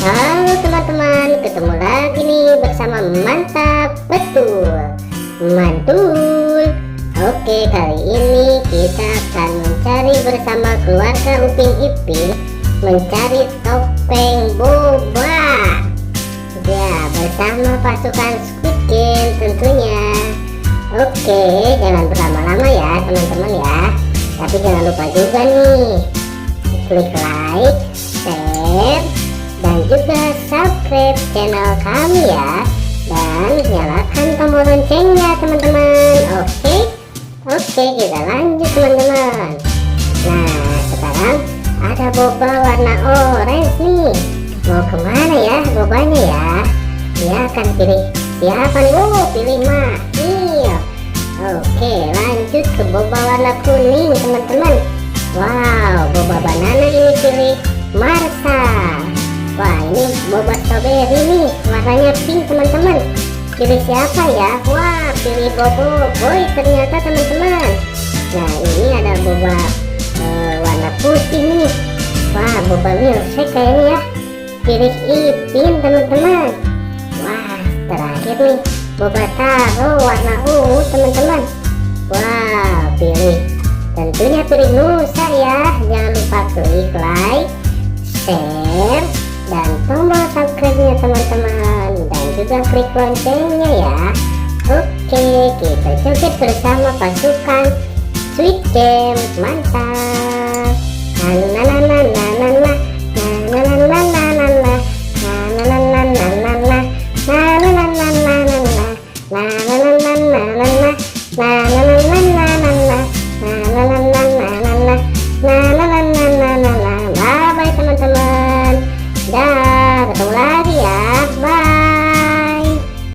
Halo teman-teman, ketemu lagi nih bersama Mantap Betul Mantul. Oke, kali ini kita akan mencari bersama keluarga Upin Ipin, mencari topeng boba. Ya, bersama pasukan Squid Game tentunya. Oke, jangan berlama-lama ya teman-teman ya. Tapi jangan lupa juga nih, klik like, share, dan juga subscribe channel kami ya, dan nyalakan tombol loncengnya teman-teman. Oke, kita lanjut teman-teman. Nah, sekarang ada boba warna orange nih. Mau kemana ya bobanya ya? Dia akan pilih siapa nih? Pilih Mahir. Oke, lanjut ke boba warna kuning teman-teman. Wow, boba banana ini pilih Marsa. Wah, ini boba strawberry nih, warnanya pink teman-teman. Pilih siapa ya? Wah, pilih Bobo Boy ternyata teman-teman. Nah, ini ada boba warna putih nih. Wah, boba milkshake kayaknya ya. Pilih Ipin teman-teman. Wah, terakhir nih boba taro warna ungu teman-teman. Wah, tentunya pilih Nusa ya. Jangan lupa klik like, share, dan tombol subscribe-nya teman-teman, dan juga klik loncengnya ya. Oke, kita joget bersama pasukan Squid Game. Mantap. Na na na na na.